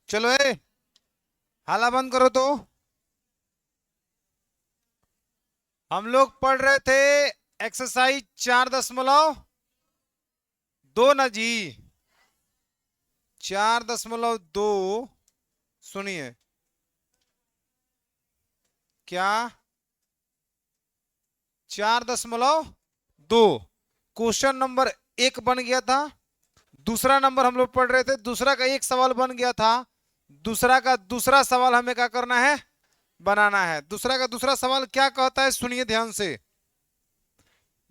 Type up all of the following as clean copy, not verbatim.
चलो हाला बंद करो तो। हम लोग पढ़ रहे थे एक्सरसाइज 4.2 ना जी। 4.2। सुनिए क्या, 4.2 क्वेश्चन नंबर 1 बन गया था। दूसरा नंबर हम लोग पढ़ रहे थे, दूसरा का एक सवाल बन गया था। दूसरा का दूसरा सवाल हमें क्या करना है, बनाना है। दूसरा का दूसरा सवाल क्या कहता है, सुनिए ध्यान से।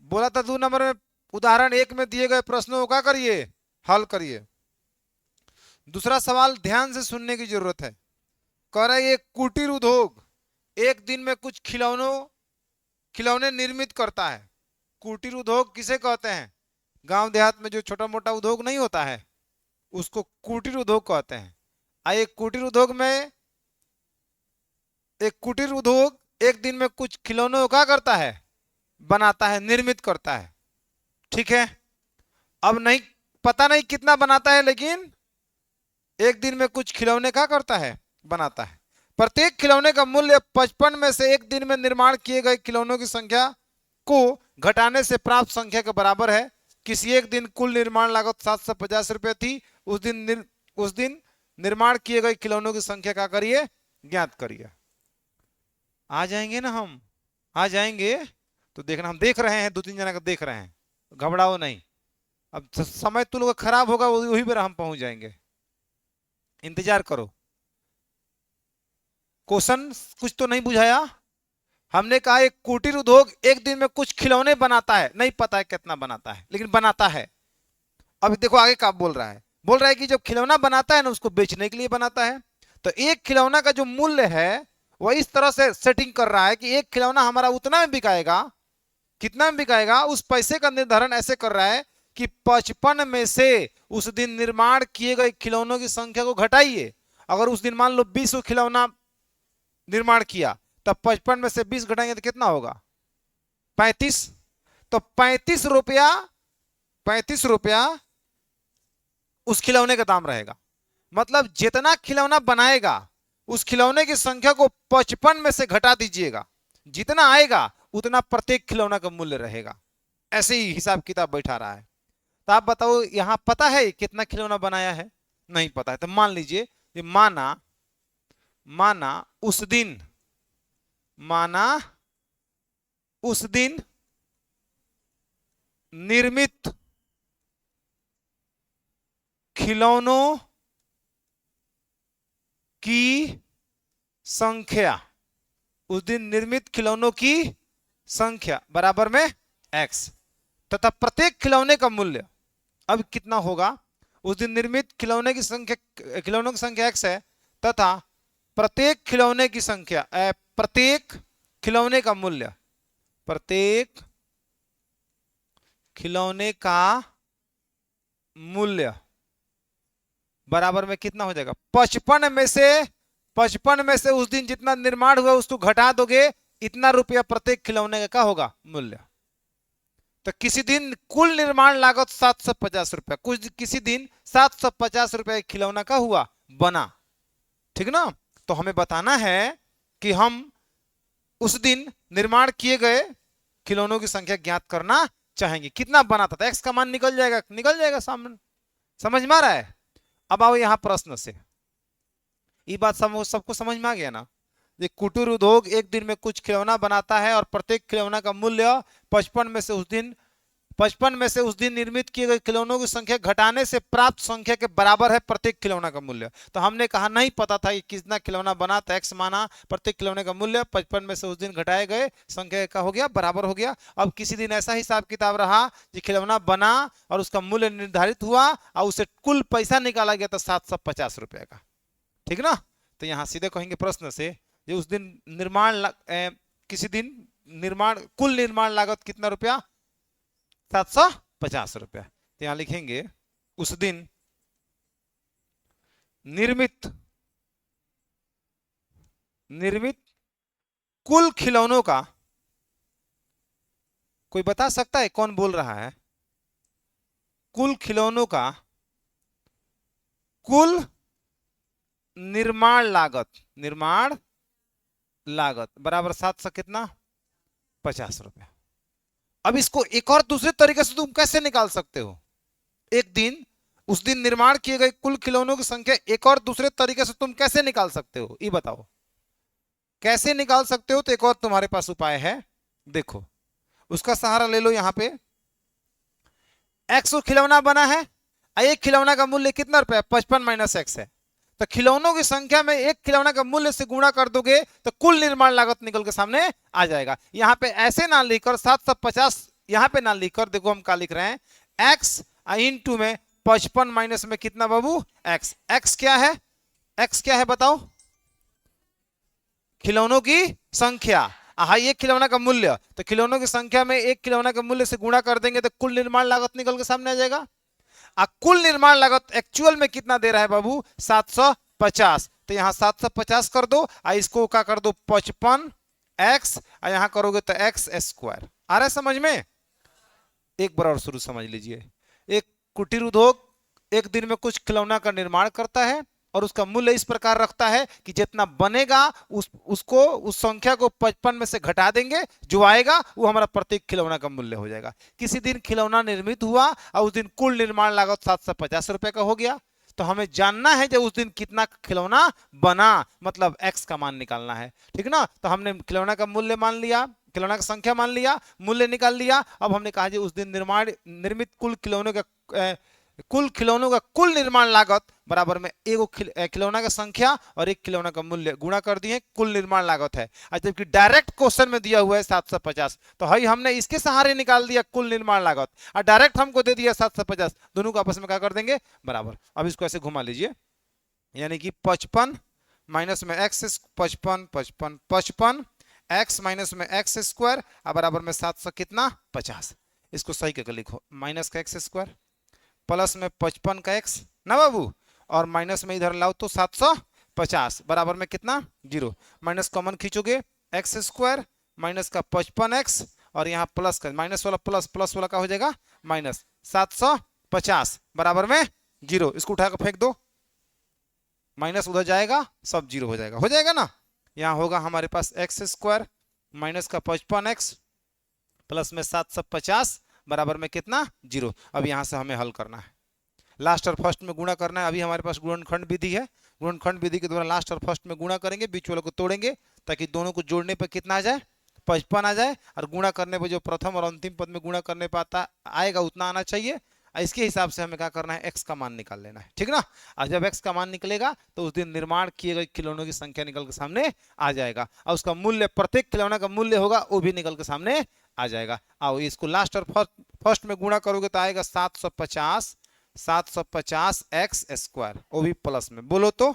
बोला था 2 नंबर में उदाहरण 1 में दिए गए प्रश्नों को क्या करिए, हल करिए। दूसरा सवाल ध्यान से सुनने की जरूरत है। कह रहा है ये कुटीर उद्योग एक दिन में कुछ खिलौनों खिलौने निर्मित करता है। कुटीर उद्योग किसे कहते हैं, गांव देहात में जो छोटा मोटा उद्योग नहीं होता है उसको कुटीर उद्योग कहते हैं। एक कुटीर उद्योग में, एक कुटीर उद्योग एक दिन में कुछ खिलौनों का करता है, बनाता है, निर्मित करता है। ठीक है। अब नहीं, पता नहीं कितना बनाता है, लेकिन एक दिन में कुछ खिलौने का करता है, बनाता है। प्रत्येक खिलौने का मूल्य 55 में से एक दिन में निर्माण किए गए खिलौनों की संख्या को घटाने से प्राप्त संख्या के बराबर है। किसी एक दिन कुल निर्माण लागत 750 रुपये थी। उस दिन निर्माण किए गए खिलौनों की संख्या क्या करिए, ज्ञात करिए। आ जाएंगे ना हम, आ जाएंगे। तो देखना, हम देख रहे हैं, 2-3 जना का देख रहे हैं, घबराओ नहीं। अब समय तुम लोग का खराब होगा, वही पर हम पहुंच जाएंगे, इंतजार करो। क्वेश्चन कुछ तो नहीं बुझाया। हमने कहा एक कुटीर उद्योग एक दिन में कुछ खिलौने बनाता है, नहीं पता है कितना बनाता है, लेकिन बनाता है। अब देखो आगे क्या बोल रहा है, बोल रहा है कि जब खिलौना बनाता है ना, उसको बेचने के लिए बनाता है। तो एक खिलौना का जो मूल्य है वह इस तरह से सेटिंग कर रहा है कि एक खिलौना हमारा उतना में बिकाएगा, कितना में बिकाएगा, उस पैसे का निर्धारण ऐसे कर रहा है कि 55 में से उस दिन निर्माण किए गए खिलौनों की संख्या को घटाइए। अगर उस दिन मान लो 20 खिलौना निर्माण किया, तब 55 में से 20 घटाएंगे तो कितना होगा, 35। तो 35 रुपया, 35 रुपया उस खिलौने का दाम रहेगा। मतलब जितना खिलौना बनाएगा उस खिलौने की संख्या को 55 में से घटा दीजिएगा, जितना आएगा उतना प्रत्येक खिलौना का मूल्य रहेगा। ऐसे ही हिसाब किताब बैठा रहा है। तो आप बताओ, यहां पता है कितना खिलौना बनाया है, नहीं पता है। तो मान लीजिए, माना माना उस दिन, माना उस दिन निर्मित खिलौनों की संख्या, उस दिन निर्मित खिलौनों की संख्या बराबर में x, तथा प्रत्येक खिलौने का मूल्य अब कितना होगा। उस दिन निर्मित खिलौने की संख्या, खिलौनों की संख्या x है, तथा प्रत्येक खिलौने की संख्या, प्रत्येक खिलौने का मूल्य, प्रत्येक खिलौने का मूल्य बराबर में कितना हो जाएगा, 55 में से उस दिन जितना निर्माण हुआ उसको घटा दोगे, इतना रुपया प्रत्येक खिलौने का क्या होगा, मूल्य। तो किसी दिन कुल निर्माण लागत 750 रुपया, कुछ किसी दिन 750 रुपया खिलौना का हुआ, बना। ठीक ना। तो हमें बताना है कि हम उस दिन निर्माण किए गए खिलौनों की संख्या ज्ञात करना चाहेंगे। कितना बना था, एक्स का मान निकल जाएगा, निकल जाएगा सामने। समझ में आ रहा है। अब आओ यहां प्रश्न से, ये बात सबको समझ में आ गया ना। ये कुटीर उद्योग एक दिन में कुछ खिलौना बनाता है और प्रत्येक खिलौना का मूल्य 55 में से उस दिन 55 में से उस दिन निर्मित किए गए खिलौनों की संख्या घटाने से प्राप्त संख्या के बराबर है प्रत्येक खिलौना का मूल्य। तो हमने कहा नहीं पता था कि कितना खिलौना बना, तो एक्स माना, प्रत्येक खिलौने का मूल्य 55 में से उस दिन घटाए गए संख्या का हो गया, बराबर हो गया। अब किसी दिन ऐसा हिसाब किताब रहा कि खिलौना बना और उसका मूल्य निर्धारित हुआ और उसे कुल पैसा निकाला गया था 750 रुपये का। ठीक ना। तो यहां सीधे कहेंगे प्रश्न से, ये उस दिन किसी दिन निर्माण, कुल निर्माण लागत कितना रुपया, 750 रुपया। तो यहां लिखेंगे उस दिन निर्मित निर्मित कुल खिलौनों का, कोई बता सकता है कौन बोल रहा है, कुल खिलौनों का कुल निर्माण लागत, निर्माण लागत बराबर 700 कितना 50 रुपया। अब इसको एक और दूसरे तरीके से तुम कैसे निकाल सकते हो? एक दिन उस दिन निर्माण किए गए कुल खिलौनों की संख्या एक और दूसरे तरीके से तुम कैसे निकाल सकते हो, ये बताओ कैसे निकाल सकते हो? तो एक और तुम्हारे पास उपाय है, देखो उसका सहारा ले लो। यहां पे 100 खिलौना बना है, एक खिलौना का मूल्य कितना रुपया 55 माइनस एक्स है। तो खिलौनों की संख्या में एक खिलौना का मूल्य से गुणा कर दोगे तो कुल निर्माण लागत निकल के सामने आ जाएगा। यहां पे ऐसे ना लिखकर 750 यहां पे ना लिखकर देखो हम क्या लिख रहे हैं, एक्स इंटू में 55 माइनस में कितना बाबू एक्स। एक्स क्या है, एक्स क्या है बताओ? खिलौनों की संख्या। हाँ ये खिलौना का मूल्य, तो खिलौनों की संख्या में एक खिलौना के मूल्य से गुणा कर देंगे तो कुल निर्माण लागत निकल के सामने आ जाएगा। कुल निर्माण लागत एक्चुअल में कितना दे रहा है बाबू 750, तो यहां 750 कर दो, इसको क्या कर दो 55 एक्स, यहां करोगे तो एक्स स्क्वायर। आ रहा है समझ में? एक बार और शुरू समझ लीजिए। एक कुटीर उद्योग एक दिन में कुछ खिलौना का निर्माण करता है और उसका मूल्य इस प्रकार रखता है कि जितना बनेगा उसको उस संख्या को 55 में से घटा देंगे, जो आएगा वो हमारा प्रत्येक खिलौना का मूल्य हो जाएगा। किसी दिन खिलौना निर्मित हुआ और उस दिन कुल निर्माण लागत 750 रुपए का हो गया, तो हमें जानना है जब उस दिन कितना खिलौना बना, मतलब एक्स का मान निकालना है, ठीक ना। तो हमने खिलौना का मूल्य मान लिया, खिलौना का संख्या मान लिया, मूल्य निकाल लिया। अब हमने कहा जी उस दिन निर्मित कुल खिलौनों का कुल निर्माण लागत बराबर में एगो खिलौना का संख्या और एक खिलौना का मूल्य गुणा कर दिए, कुल निर्माण लागत है। जबकि डायरेक्ट क्वेश्चन में दिया हुआ है 750, तो हई हमने इसके सहारे निकाल दिया कुल निर्माण लागत, और डायरेक्ट हमको दे दिया 750, दोनों को आपस में क्या कर देंगे बराबर। अब इसको ऐसे घुमा लीजिए, यानी कि 55 माइनस में एक्स 55 55 55 एक्स माइनस में एक्स स्क्वायर बराबर में 700 कितना 50। इसको सही करके लिखो, माइनस का एक्स स्क्वायर प्लस में 55 का एक्स ना बाबू, और माइनस में इधर लाओ तो 750 बराबर में कितना 0, माइनस कॉमन खींचोगे एक्स स्क्वायर माइनस का 55 एक्स, और यहाँ प्लस का माइनस वाला प्लस, प्लस वाला का हो जाएगा माइनस 750 बराबर में 0। इसको उठाकर फेंक दो, माइनस उधर जाएगा सब 0 हो जाएगा, हो जाएगा ना। यहाँ होगा हमारे पास एक्स स्क्वायर माइनस का 55 एक्स प्लस में 750 बराबर में कितना 0। अब यहां से हमें हल करना है, लास्ट और फर्स्ट में गुणा करना है। अभी हमारे पास गुणनखंड विधि है, गुणनखंड विधि के द्वारा लास्ट और फर्स्ट में गुणा करेंगे, बीच वालों को तोड़ेंगे ताकि दोनों को जोड़ने पर कितना आ जाए 55 आ जाए, और गुणा करने पर जो प्रथम और अंतिम पद में गुणा करने पर आता आएगा उतना आना चाहिए। इसके हिसाब से हमें क्या करना है एक्स का मान निकाल लेना है, ठीक ना। और जब एक्स का मान निकलेगा तो उस दिन निर्माण किए गए खिलौनों की संख्या निकल के सामने आ जाएगा, और उसका मूल्य प्रत्येक खिलौना का मूल्य होगा वो भी निकल के सामने आ जाएगा। आओ इसको लास्ट और फर्स्ट में गुणा करोगे तो आएगा 750 एक्स स्क्वायर, वो भी प्लस में। बोलो तो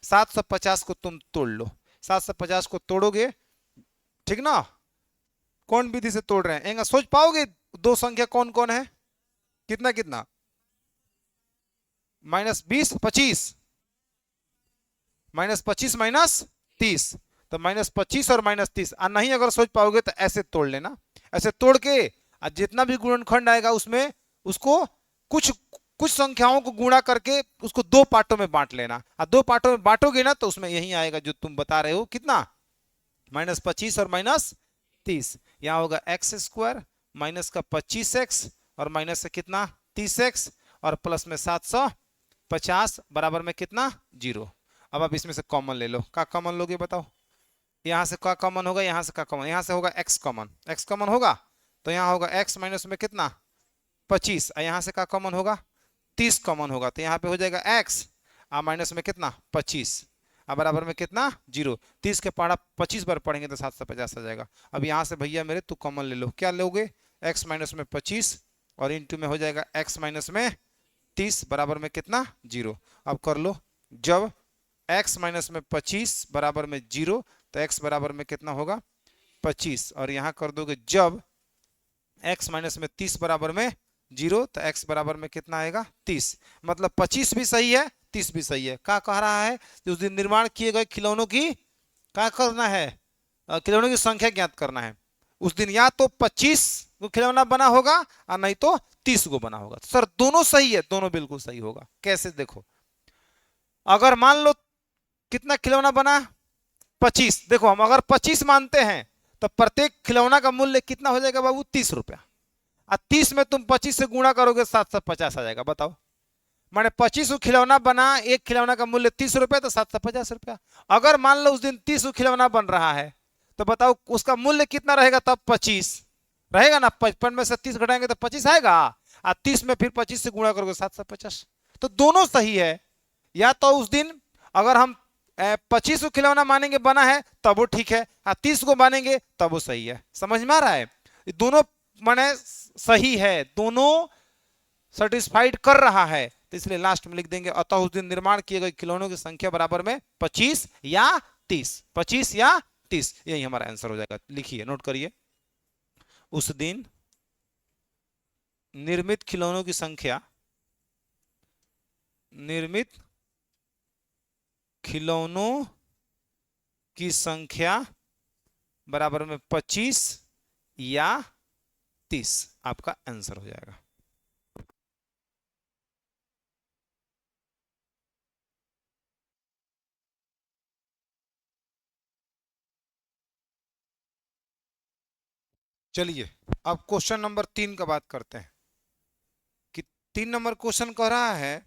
750 को तुम तोड़ लो, 750 को तोड़ोगे ठीक ना, कौन विधि से तोड़ रहे हैं सोच पाओगे दो संख्या कौन कौन है, कितना कितना माइनस 20 25 माइनस 25 माइनस 30, तो माइनस 25 और माइनस 30। नहीं अगर सोच पाओगे तो ऐसे तोड़ लेना, ऐसे तोड़ के जितना भी गुणनखंड आएगा उसमें उसको कुछ कुछ संख्याओं को गुणा करके उसको दो पार्टों में बांट लेना, और दो पार्टों में बांटोगे ना तो उसमें यही आएगा जो तुम बता रहे हो कितना माइनस 25 और माइनस 30। यहाँ होगा एक्स स्क्वायर माइनस का 25x और माइनस से कितना 30x और प्लस में 750 बराबर में कितना 0। अब आप इसमें से कॉमन ले लो, क्या कॉमन लोगे बताओ? यहाँ से क्या कॉमन होगा, यहाँ से क्या कॉमन, यहाँ से होगा x कॉमन, x कॉमन होगा तो यहाँ होगा x माइनस में कितना 25, यहाँ से क्या कॉमन होगा 30 कॉमन होगा, तो यहाँ पे हो जाएगा x माइनस में कितना 25 बराबर में कितना 0। 30 के पढ़ा 25 बार पढ़ेंगे तो 750 आ जाएगा। अब यहाँ से भैया मेरे तू कॉमन ले लो, क्या लोगे x माइनस में 25 और इंटू में हो जाएगा x माइनस में 30 बराबर में कितना 0। अब कर लो, जब x माइनस में 25 बराबर में 0 तो x बराबर में कितना होगा 25, और यहाँ कर दोगे जब x माइनस में 30 बराबर में 0 तो x बराबर में कितना आएगा 30, मतलब 25 भी सही है 30 भी सही है। क्या कह रहा है कि उस दिन निर्माण किए गए खिलौनों की क्या करना है, खिलौनों की संख्या ज्ञात करना है। उस दिन या तो 25 को खिलौना बना होगा और नहीं तो 30 को बना होगा। सर दोनों सही है, दोनों बिल्कुल सही होगा। कैसे देखो, अगर मान लो कितना खिलौना बना? 25। देखो हम अगर 25 मानते हैं तो प्रत्येक खिलौना का मूल्य कितना हो जाएगा बाबू? 30 रुपया। और 30 में तुम 25 से गुणा करोगे 750 आ जाएगा। बताओ, माने 25 खिलौना बना, एक खिलौना का मूल्य 30 रुपया, तो 750 रुपया। अगर मान लो उस दिन 30 खिलौना बन रहा है तो बताओ उसका मूल्य कितना रहेगा? तब 25 रहेगा ना। 55 में से 30 घटाएंगे तो 25 आएगा, और 30 में फिर 25 से गुणा करोगे 750। तो दोनों सही है। या तो उस दिन अगर हम 25 को खिलौना मानेंगे बना है तब वो ठीक है, और 30 को मानेंगे तब वो सही है। समझ में आ रहा है? दोनों माने सही है, दोनों सेटिस्फाइड कर रहा है, तो इसलिए लास्ट में लिख देंगे अतः उस दिन निर्माण किए गए खिलौनों की संख्या बराबर में 25 या 30। 25 या 30, यही हमारा आंसर हो जाएगा। लिखिए, नोट करिए। उस दिन निर्मित खिलौनों की संख्या, निर्मित खिलौनों की संख्या बराबर में 25 या 30 आपका आंसर हो जाएगा। चलिए अब क्वेश्चन नंबर 3 का बात करते हैं कि 3 नंबर क्वेश्चन कह रहा है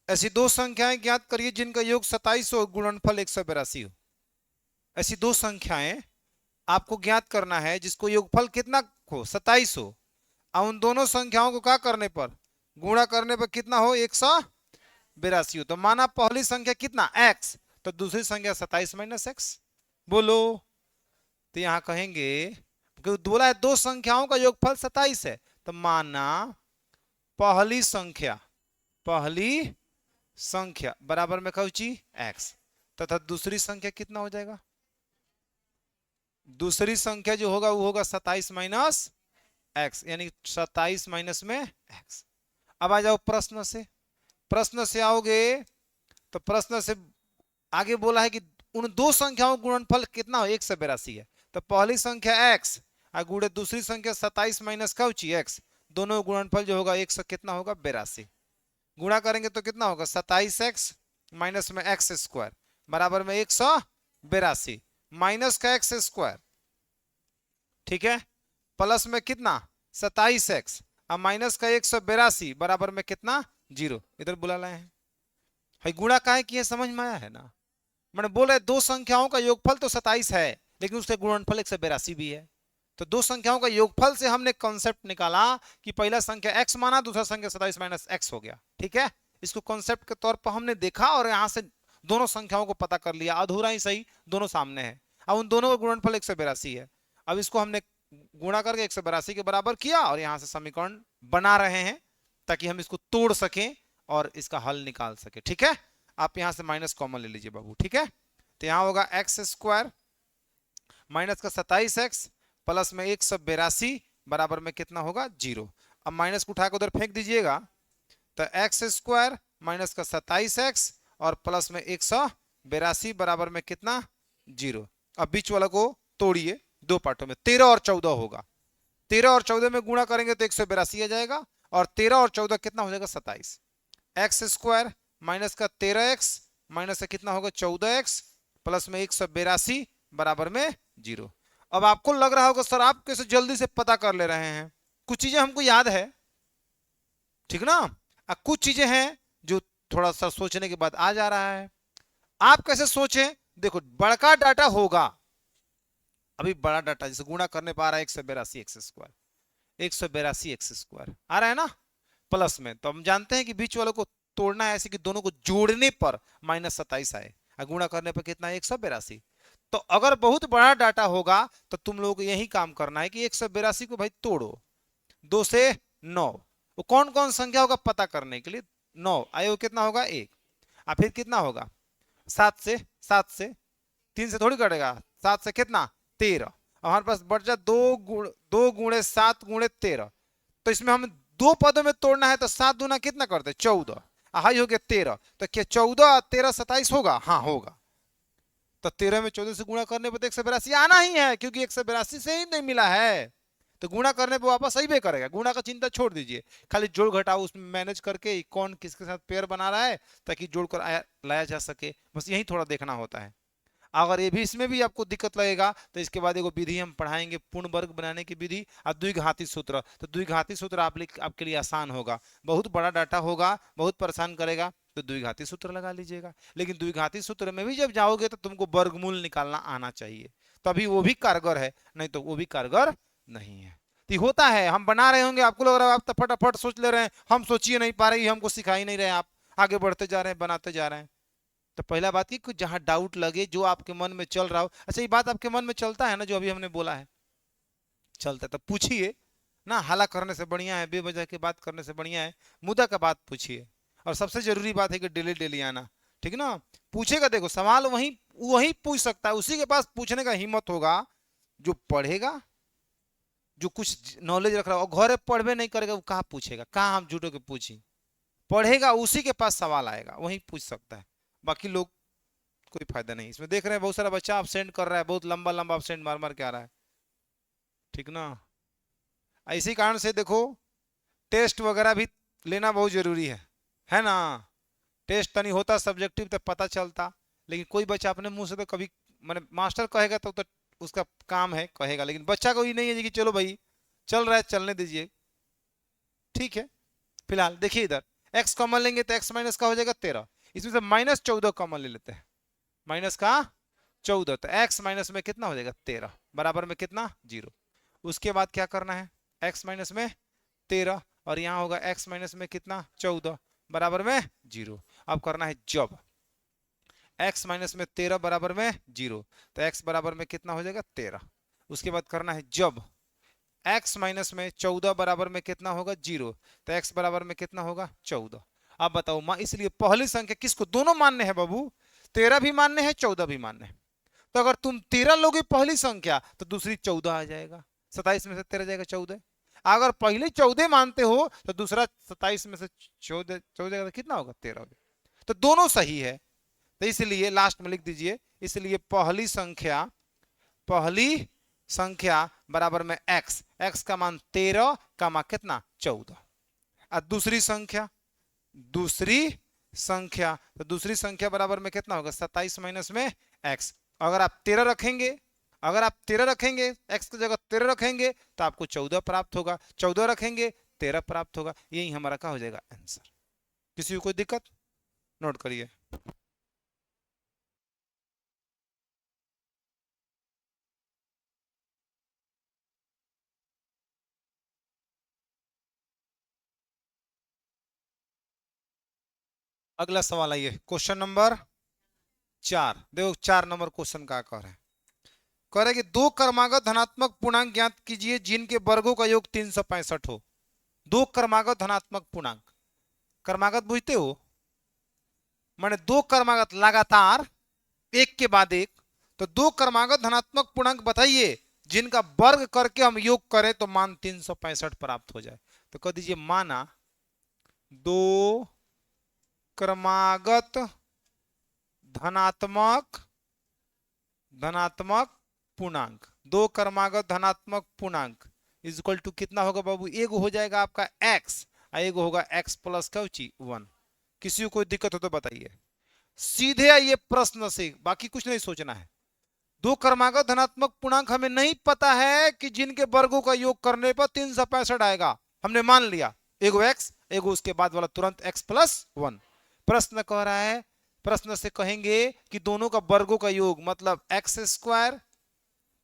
ऐसी दो संख्याएं ज्ञात करिए जिनका योग 27 हो, गुणनफल 182 हो। ऐसी दो संख्याएं आपको ज्ञात करना है जिसको योगफल कितना हो? 27 हो, और उन दोनों संख्याओं को क्या करने पर, गुणा करने पर कितना हो? 182 हो। तो माना पहली संख्या कितना? x, तो दूसरी संख्या 27 माइनस एक्स। बोलो, तो यहां कहेंगे क्योंकि बोला है दो संख्याओं का योगफल 27 है, तो माना पहली संख्या बराबर में कौची? x, तथा दूसरी संख्या कितना हो जाएगा? दूसरी संख्या जो होगा वो होगा 27 माइनस एक्स, यानी 27 माइनस में x। अब आ जाओ प्रश्न से आओगे तो प्रश्न से आगे बोला है कि उन दो संख्याओं गुणनफल कितना हो? 182 है। तो पहली संख्या x और गुणे दूसरी संख्या 27 माइनस कौची? x, दोनों गुणनफल जो होगा 100 कितना होगा? 82। गुणा करेंगे तो कितना होगा? 27x माइनस में एक्स स्क्वायर बराबर में 182 माइनस का एक्स स्क्वायर, ठीक है, प्लस में कितना? 27x और माइनस का 182 बराबर में कितना? 0। इधर बुला लाए हैं। है गुणा काहे किए? समझ में आया है ना? मैंने बोला दो संख्याओं का योगफल तो 27 है, लेकिन उसका गुणनफल 182 भी है। तो दो संख्याओं का योगफल से हमने कॉन्सेप्ट निकाला कि पहला संख्या x माना, दूसरा संख्या 27 माइनस एक्स हो गया। ठीक है, इसको कॉन्सेप्ट के तौर पर हमने देखा और यहां से दोनों संख्याओं को पता कर लिया। अधूरा ही सही, दोनों सामने है। अब उन दोनों का गुणनफल 182 है। अब इसको हमने गुणा करके 182 के बराबर किया और यहां से समीकरण बना रहे हैं ताकि हम इसको तोड़ सकें और इसका हल निकाल सके। ठीक है, आप यहां से माइनस कॉमन ले लीजिए बाबू। ठीक है, तो यहां होगा एक्स स्क्वायर माइनस का 27x प्लस में 182 बराबर में कितना होगा? 0। अब माइनस को उठाकर उधर फेंक दीजिएगा तो एक्स स्क्वायर माइनस का 27x और प्लस में 182 बराबर में कितना? 0। अब बीच वाला को तोड़िए दो पार्टों में, 13 और 14 होगा। 13 और 14 में गुणा करेंगे तो 182 आ जाएगा, और 13 और 14 कितना हो जाएगा? 27। एक्स स्क्वायर माइनस का 13x माइनस का कितना होगा? 14x प्लस में 182 बराबर में 0। अब आपको लग रहा होगा सर आप कैसे जल्दी से पता कर ले रहे हैं? कुछ चीजें हमको याद है, ठीक ना, कुछ चीजें हैं जो थोड़ा सा सोचने के बाद आ जा रहा है। आप कैसे सोचें? देखो बड़का डाटा होगा, अभी बड़ा डाटा जैसे गुणा करने पर आ रहा है 182 एक्स स्क्वायर, 182 एक्स स्क्वायर आ रहा है ना प्लस में, तो हम जानते हैं कि बीच वालों को तोड़ना है ऐसे कि दोनों को जोड़ने पर माइनस 27 आए, गुणा करने पर कितना? 182। तो अगर बहुत बड़ा डाटा होगा तो तुम लोग यही काम करना है कि 182 को भाई तोड़ो, 2 से 9, वो कौन कौन संख्या होगा पता करने के लिए। 9 आए वो कितना होगा? 1। और फिर कितना होगा? 7 से 3 से थोड़ी कटेगा, 7 से कितना? 13। हमारे पास बढ़ जा 2 गुणे 7 गुणे 13, तो इसमें हम दो पदों में तोड़ना है तो 7 दूना कितना करते? 14, हाई हो गया 13। तो क्या 14 13 27 होगा? हाँ होगा। तो 13 में 14 से गुणा करने पर 182 आना ही है, क्योंकि 182 से ही नहीं मिला है। तो गुणा करने पे वापस सही भी करेगा, गुणा का चिंता छोड़ दीजिए, खाली जोड़ घटाओ उसमें मैनेज करके कौन किसके साथ पेयर बना रहा है ताकि जोड़कर लाया जा सके, बस यही थोड़ा देखना होता है। अगर ये भी इसमें भी आपको दिक्कत लगेगा तो इसके बाद एगो विधि हम पढ़ाएंगे, पूर्ण वर्ग बनाने की विधि और द्विघाती सूत्र। तो द्विघाती सूत्र आपके लिए आसान होगा, बहुत बड़ा डाटा होगा, बहुत परेशान करेगा, तो द्विघाती सूत्र लगा लीजिएगा। लेकिन द्विघाती सूत्र में भी जब जाओगे तो तुमको वर्गमूल निकालना आना चाहिए, तभी वो भी कारगर है, नहीं तो वो भी कारगर नहीं है। तो होता है हम बना रहे होंगे, आपको लग रहा है आप तो फटाफट सोच ले रहे हैं, हम सोचिए नहीं पा रहे, हमको सिखा ही नहीं रहे, आप आगे बढ़ते जा रहे हैं, बनाते जा रहे हैं। तो पहला बात की कुछ जहां डाउट लगे, जो आपके मन में चल रहा हो, अच्छा ये बात आपके मन में चलता है ना जो अभी हमने बोला है, चलता है तो पूछिए ना, हल्ला करने से बढ़िया है, बेवजह की बात करने से बढ़िया है मुद्दा का बात पूछिए। और सबसे जरूरी बात है कि डेली डेली आना, ठीक ना। पूछेगा, देखो सवाल वही वही पूछ सकता है, उसी के पास पूछने का हिम्मत होगा जो पढ़ेगा, जो कुछ नॉलेज रख रहा है, और घरे पढ़वे नहीं करेगा वो कहाँ पूछेगा, कहाँ हम झूठों के पूछी, पढ़ेगा उसी के पास सवाल आएगा, वही पूछ सकता है, बाकी लोग कोई फायदा नहीं। इसमें देख रहे हैं बहुत सारा बच्चा absent कर रहा है, बहुत लंबा लंबा absent मार मार के आ रहा है, ठीक ना। इसी कारण से देखो टेस्ट वगैरह भी लेना बहुत जरूरी है ना। टेस्ट तनी होता सब्जेक्टिव तो पता चलता, लेकिन कोई बच्चा अपने मुंह से तो कभी, मैंने मास्टर कहेगा तो उसका काम है कहेगा, लेकिन बच्चा को ही नहीं है कि चलो भाई चल रहा है चलने दीजिए, ठीक है। फिलहाल देखिए इधर x कॉमन लेंगे तो x माइनस का हो जाएगा 13, इसमें से -14 कॉमन ले लेते हैं, माइनस का 14, तो x माइनस में कितना हो जाएगा 13, बराबर में कितना 0। उसके बाद क्या करना है, x माइनस में 13 और यहाँ होगा x माइनस में कितना 14 बराबर में 0। अब करना है जब x माइनस में 13 बराबर में 0, तो x बराबर में कितना हो जाएगा 13। उसके बाद करना है जब x माइनस में 14 बराबर में कितना होगा 0, तो x बराबर में कितना होगा 14। अब बताओ मां, इसलिए पहली संख्या किसको, दोनों मान्य है बाबू, 13 भी मान्य है 14 भी मान्य है। तो अगर तुम 13 लोगे पहली संख्या तो दूसरी 14 आ जाएगा, 27 में से 13 जाएगा 14। अगर पहले 14 मानते हो तो दूसरा 27 में से 14 तो कितना होगा 13 होगा, तो दोनों सही है। तो इसलिए लास्ट में लिख दीजिए, इसलिए पहली संख्या बराबर में x का मान 13 का मान कितना 14। और दूसरी संख्या बराबर में कितना होगा 27 माइनस में x। अगर आप 13 रखेंगे, x की जगह 13 रखेंगे तो आपको 14 प्राप्त होगा, 14 रखेंगे 13 प्राप्त होगा, यही हमारा क्या हो जाएगा आंसर। किसी को कोई दिक्कत, नोट करिए। अगला सवाल आइए, क्वेश्चन नंबर 4। देखो 4 नंबर क्वेश्चन का कह रहे हैं, कह रहे कि दो क्रमागत धनात्मक पूर्णांक ज्ञात कीजिए जिनके वर्गों का योग 365 हो। दो क्रमागत धनात्मक पूर्णांक, क्रमागत बुझते हो, माने दो क्रमागत लगातार एक के बाद एक, तो दो क्रमागत धनात्मक पूर्णांक बताइए जिनका वर्ग करके हम योग करें तो मान 365 प्राप्त हो जाए। तो कह दीजिए माना दो क्रमागत धनात्मक पूर्णांक, दो क्रमागत धनात्मक पूर्णांक इज इक्वल टू कितना होगा बाबू, एक हो जाएगा आपका x और एक होगा x प्लस का 1। किसी को कोई दिक्कत हो तो बताइए, सीधे आइए प्रश्न से, बाकी कुछ नहीं सोचना है। दो क्रमागत धनात्मक पूर्णांक हमें नहीं पता है कि जिनके वर्गों का योग करने पर 365 आएगा, हमने मान लिया एगो x एगो उसके बाद वाला तुरंत x प्लस 1। प्रश्न कह रहा है, प्रश्न से कहेंगे कि दोनों का वर्गों का योग मतलब x square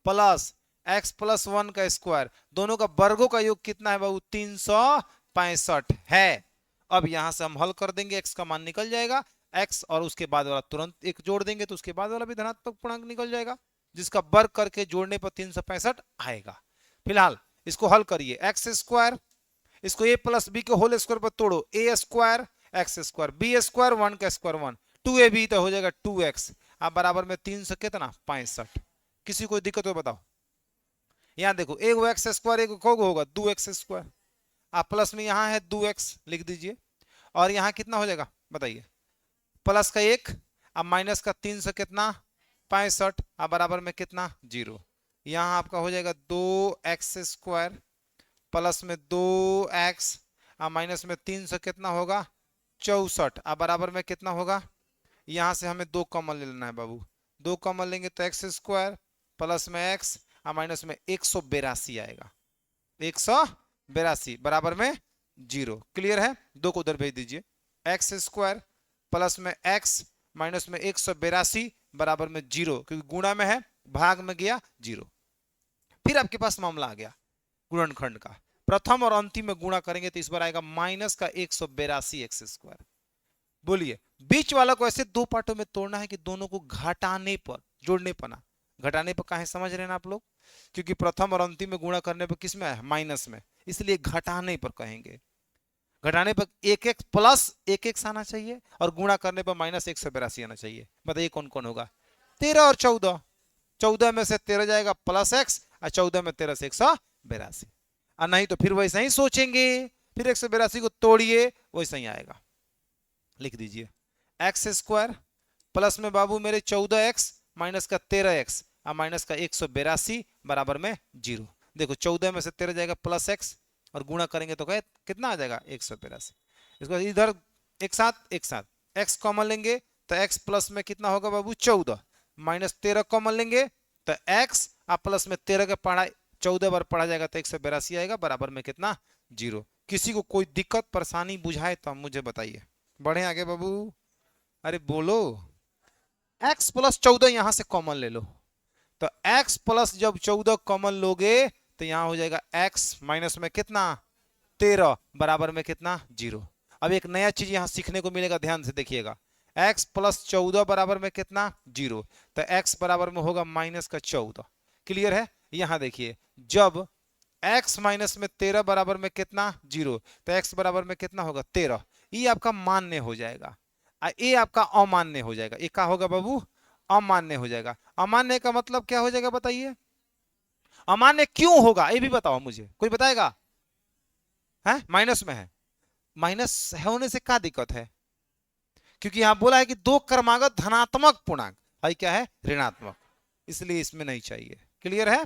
plus x plus 1 का स्क्वायर, दोनों का वर्गों का योग कितना है बाबू 365 है। अब यहां से हम हल कर देंगे, x का मान निकल जाएगा, x और उसके बाद वाला तुरंत एक जोड़ देंगे तो उसके बाद वाला भी धनात्मक पूर्णांक निकल जाएगा, जिसका वर्ग करके जोड़ने पर 365 आएगा। फिलहाल इसको हल करिए, एक्स स्क्वायर, इसको a प्लस बी के होल स्क्वायर पर तोड़ो, a square X square B square 1 का स्क्वायर 1, 2ab तो हो जाएगा 2x, अब बराबर में 3 से कितना 65। किसी को दिक्कत हो बताओ। यहां देखो एक एक्स स्क्वायर एक होगा 2x स्क्वायर, आप प्लस में यहां है 2x लिख दीजिए, और यहां कितना हो जाएगा बताइए, प्लस का 1 अब माइनस का 3 से कितना 65, अब बराबर में कितना 0। यहां आपका हो जाएगा 2x² प्लस में 2x माइनस में 3 से कितना होगा 64 अब बराबर में कितना होगा। यहां से हमें 2 कॉमन ले लेना है बाबू। 2 कॉमन लेंगे तो x² प्लस में x माइनस में 182 आएगा। 182 बराबर में 0। क्लियर है। 2 को उधर भेज दीजिए। x² प्लस में x माइनस में 182 बराबर में 0 क्योंकि गुणा में है भाग में गया 0। फिर आपके पास मामला आ गया गुणनखंड का। प्रथम और अंतिम में गुणा करेंगे तो इस बार आएगा माइनस का 182 x²। बोलिए बीच वाला को ऐसे 2 पार्टों में तोड़ना है कि दोनों को घटाने पर जोड़ने पर ना। घटाने पर काहे समझ रहे हैं ना आप लोग, क्योंकि प्रथम और अंतिम में गुणा करने पर किस में है माइनस में, इसलिए घटाने पर कहेंगे। घटाने पर एक एक प्लस एक एक आना चाहिए और गुणा करने पर माइनस 182 आना चाहिए। बताइए कौन कौन होगा। 13 और 14। 14 में से 13 जाएगा प्लस x और 14 में 13 से 182। और नहीं तो फिर वैसा ही सोचेंगे, फिर 182 को तोड़िए वैसा ही आएगा। लिख दीजिए x² प्लस में बाबू मेरे 14x माइनस का 13x और माइनस का 182 बराबर में 0। देखो 14 में से 13 जाएगा प्लस x और गुणा करेंगे तो कितना आ जाएगा 182। इसको इधर एक साथ x कॉमन लेंगे तो x प्लस में कितना होगा बाबू 14 माइनस 13 कॉमन लेंगे तो x प्लस में 13 का पढ़ा 14 बार पढ़ा जाएगा तो 182 आएगा बराबर में कितना 0। किसी को कोई दिक्कत परेशानी बुझाए तो मुझे बताइए। बढ़े आगे बाबू। अरे बोलो। x प्लस 14 यहां से कॉमन ले लो तो x प्लस जब 14 कॉमन लोगे तो यहां हो जाएगा x माइनस में कितना 13 बराबर में कितना 0। अब एक नया चीज यहां सीखने को मिलेगा, ध्यान से देखिएगा। x प्लस 14 बराबर में कितना 0 तो x बराबर में होगा माइनस का 14। क्लियर है। यहां देखिए जब x माइनस में 13 बराबर में कितना 0 तो x बराबर में कितना होगा 13। ये आपका मान्य हो जाएगा, ये आपका अमान्य हो जाएगा। ये क्या होगा बाबू अमान्य हो जाएगा। अमान्य का मतलब क्या हो जाएगा बताइए। अमान्य क्यों होगा ये भी बताओ मुझे, कोई बताएगा। है माइनस में है, माइनस होने से क्या दिक्कत है, क्योंकि यहां बोला है कि 2 क्रमागत धनात्मक पूर्णांक है, क्या है ऋणात्मक, इसलिए इसमें नहीं चाहिए। क्लियर है।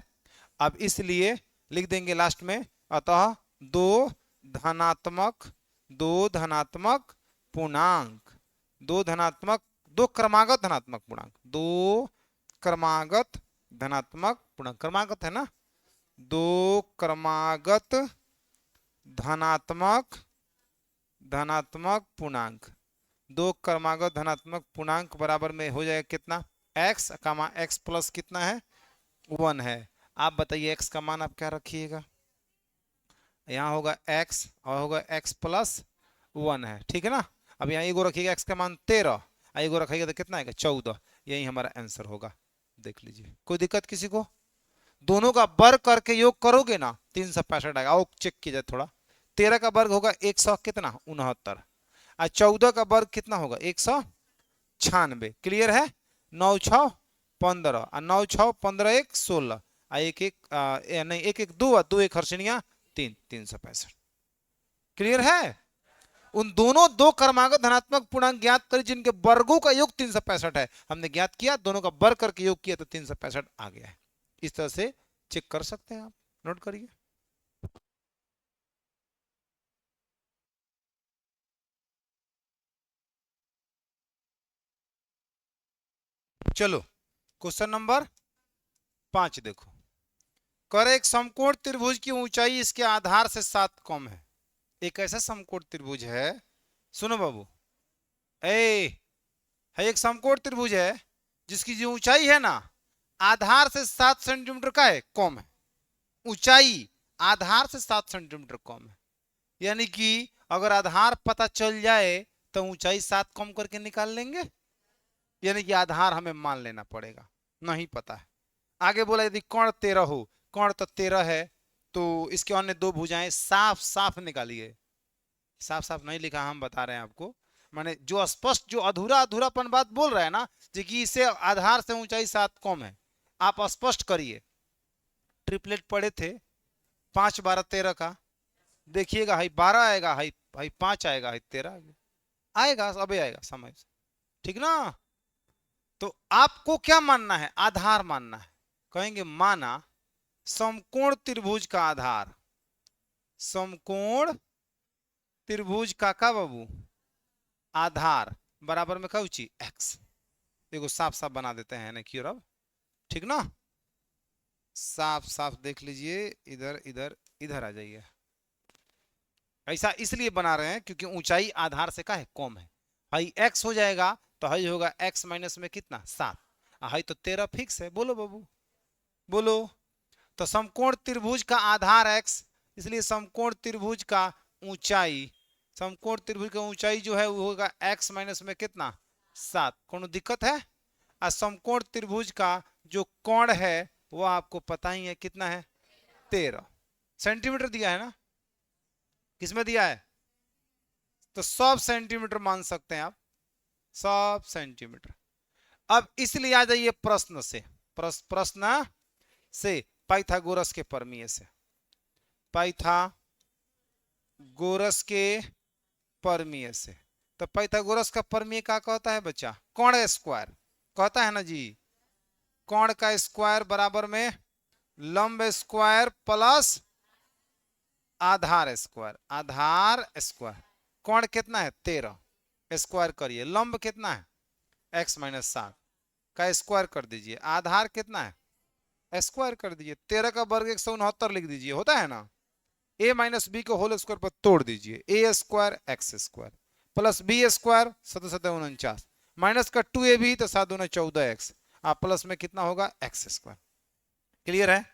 अब इसलिए लिख देंगे लास्ट में अतः 2 धनात्मक 2 धनात्मक पूर्णांक 2 धनात्मक 2 क्रमागत धनात्मक पूर्णांक 2 क्रमागत धनात्मक पूर्णांक। क्रमागत है ना। 2 क्रमागत धनात्मक पूर्णांक 2 क्रमागत धनात्मक पूर्णांक बराबर में हो जाएगा कितना x कामा x प्लस कितना है 1 है। आप बताइए x का मान आप क्या रखिएगा। यहाँ होगा x और होगा x प्लस 1 है, ठीक है ना। अब यहाँ एगो रखिएगा x का मान 13 एगो रखिएगा तो कितना आएगा 14। यही हमारा आंसर होगा। देख लीजिए कोई दिक्कत किसी को। दोनों का वर्ग करके योग करोगे ना 365 आएगा। आओ चेक कीजिए थोड़ा। 13 का वर्ग होगा 100 कितना 69 और 14 का वर्ग कितना होगा 196। क्लियर है। 9 6 15 और 9 6 15 1 16 एक एक नहीं 1 1 2 2 1 हर्षणिया 3 365। क्लियर है। उन दोनों 2 क्रमागत धनात्मक पूर्णांक ज्ञात करें जिनके वर्गों का योग 365 है। हमने ज्ञात किया, दोनों का वर्ग करके योग किया तो 365 आ गया है। इस तरह से चेक कर सकते हैं आप, नोट करिए। चलो क्वेश्चन नंबर 5 देखो। कर एक समकोण त्रिभुज की ऊंचाई इसके आधार से 7 कम है। एक ऐसा समकोण त्रिभुज है, सुनो बाबू, है एक समकोण त्रिभुज है जिसकी जो ऊंचाई है ना आधार से 7 सेंटीमीटर का है कम है। ऊंचाई आधार से 7 सेंटीमीटर कम है, यानी कि अगर आधार पता चल जाए तो ऊंचाई 7 कम करके निकाल लेंगे। यानी कि आधार हमें मान लेना पड़ेगा, नहीं पता है। आगे बोला यदि कर्ण 13 हो, कर्ण तो 13 है तो इसके अन्य 2 भुजाएं साफ साफ निकालिए। साफ साफ नहीं लिखा, हम बता रहे हैं आपको। माने जो स्पष्ट जो अधूरा अधूरापन बात बोल रहा है ना कि इसे आधार से ऊंचाई 7 कम है, आप स्पष्ट करिए। ट्रिपलेट पढ़े थे 5 12 13 का, देखिएगा हाई 12 आएगा, हाई हाई 5 आएगा, हाई 13 आएगा, अबे आएगा समय से, ठीक ना। तो आपको क्या मानना है, आधार मानना है। कहेंगे माना समकोण त्रिभुज का आधार, समकोण त्रिभुज का बाबू आधार बराबर में कहू ची एक्स। देखो साफ साफ बना देते हैं ना क्यों अब, ठीक ना, साफ साफ देख लीजिए, इधर इधर इधर आ जाइए। ऐसा इसलिए बना रहे हैं क्योंकि ऊंचाई आधार से का है कम है। हाई एक्स हो जाएगा तो हाई होगा एक्स माइनस में कितना 7, हाई तो 13 फिक्स है। बोलो बाबू बोलो। तो समकोण त्रिभुज का आधार एक्स, इसलिए समकोण त्रिभुज का ऊंचाई, समकोण त्रिभुज का ऊंचाई जो है वो होगा एक्स माइनस में कितना 7। कोनो दिक्कत है? और समकोण त्रिभुज का जो कोण है वो आपको पता ही है कितना है 13 सेंटीमीटर दिया है ना, किसमें दिया है? तो सब सेंटीमीटर मान सकते हैं आप, सब सेंटीमीटर। अब इसलिए आ जाइए प्रश्न से, प्रश्न से पाइथागोरस के प्रमेय से, पाइथागोरस के प्रमेय से। तो पाइथागोरस का प्रमेय क्या कहता है बच्चा? कोण स्क्वायर कहता है ना जी, कोण का स्क्वायर बराबर में लंब स्क्वायर प्लस आधार स्क्वायर, आधार स्क्वायर। कोण कितना है 13, स्क्वायर करिए, लंब कितना है x माइनस 7 का स्क्वायर कर दीजिए, आधार कितना है स्क्वायर कर दीजिए, 13 का वर्ग 169 लिख दीजिए, होता है ना। a माइनस बी को होल स्क्वायर पर तोड़ दीजिए, a square X square plus B square 7 minus का 2ab तो 7 दूना 14x, प्लस में कितना होगा एक्स स्क्वायर। क्लियर है?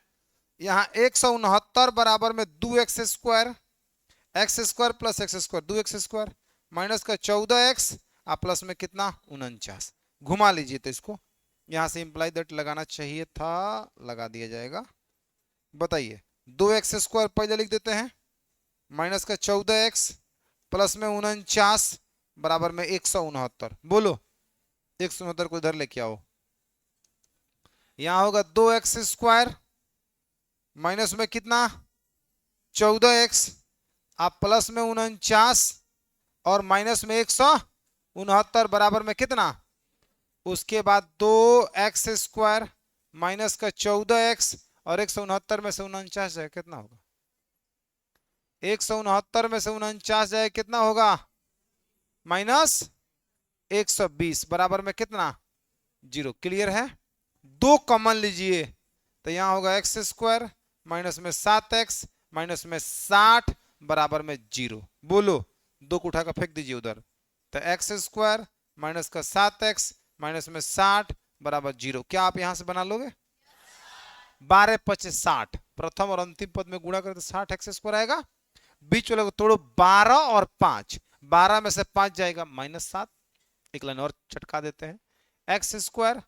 यहाँ 169 बराबर में 2x square, X square plus x square 2x square minus का 14x प्लस में कितना 49। घुमा लीजिए तो इसको, यहां से इंप्लाई दैट लगाना चाहिए था, लगा दिया जाएगा। बताइए 2x स्क्वायर पहले लिख देते हैं, माइनस का 14x प्लस में 49 बराबर में 169। बोलो 169 को इधर लेके आओ, यहां होगा 2x स्क्वायर माइनस में कितना 14x आप प्लस में 49 और माइनस में 169 बराबर में कितना, उसके बाद 2x स्क्वायर माइनस का 14x और 169 में से 49 जाए कितना होगा, 169 में से 49 जाए कितना होगा माइनस 120 बराबर में कितना 0। क्लियर है? 2 कॉमन लीजिए तो यहां होगा x स्क्वायर माइनस में 7x माइनस में 60 बराबर में 0। बोलो 2 को उठा कर फेंक दीजिए उधर, तो x स्क्वायर माइनस का 7x माइनस में 60 बराबर 0। क्या आप यहां से बना लोगे? 12 25 60, प्रथम और अंतिम पद में गुणा करें तो 60x स्क्वायर आएगा, बीच वाले को तोड़ो 12 और 5, 12 में से 5 जाएगा माइनस 7, एक लाइन और चटका देते हैं, एक्स स्क्वायर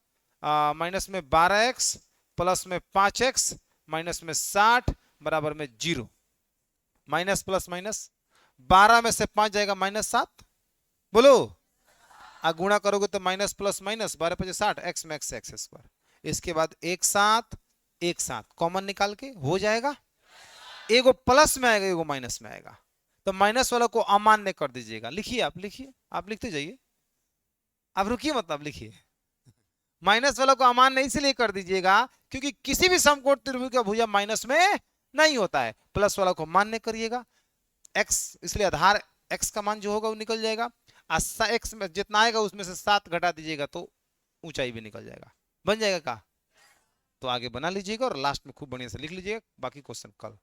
माइनस में 12x प्लस में 5x माइनस में 60 बराबर में 0। माइनस प्लस माइनस 12 में से 5 जाएगा माइनस 7, बोलो गुणा करोगे तो माइनस प्लस माइनस 12 25 60 x में एक्स स्क्वायर, इसके बाद एक साथ कॉमन निकाल के हो जाएगा, एगो प्लस में आएगा एगो माइनस में आएगा, तो माइनस वाला को अमान्य कर दीजिएगा। लिखिए आप, लिखिए आप, लिखते जाइए, आप रुकिए मतलब लिखिए। माइनस वाला को अमान्य इसलिए कर दीजिएगा क्योंकि किसी भी समकोण त्रिभुज का भुजा माइनस में नहीं होता है, प्लस वाला को मान्य करिएगा x, इसलिए आधार x का मान जो होगा वो निकल जाएगा, x में जितना आएगा उसमें से 7 घटा दीजिएगा तो ऊंचाई भी निकल जाएगा, बन जाएगा का। तो आगे बना लीजिएगा और लास्ट में खूब बढ़िया से लिख लीजिएगा, बाकी क्वेश्चन कल।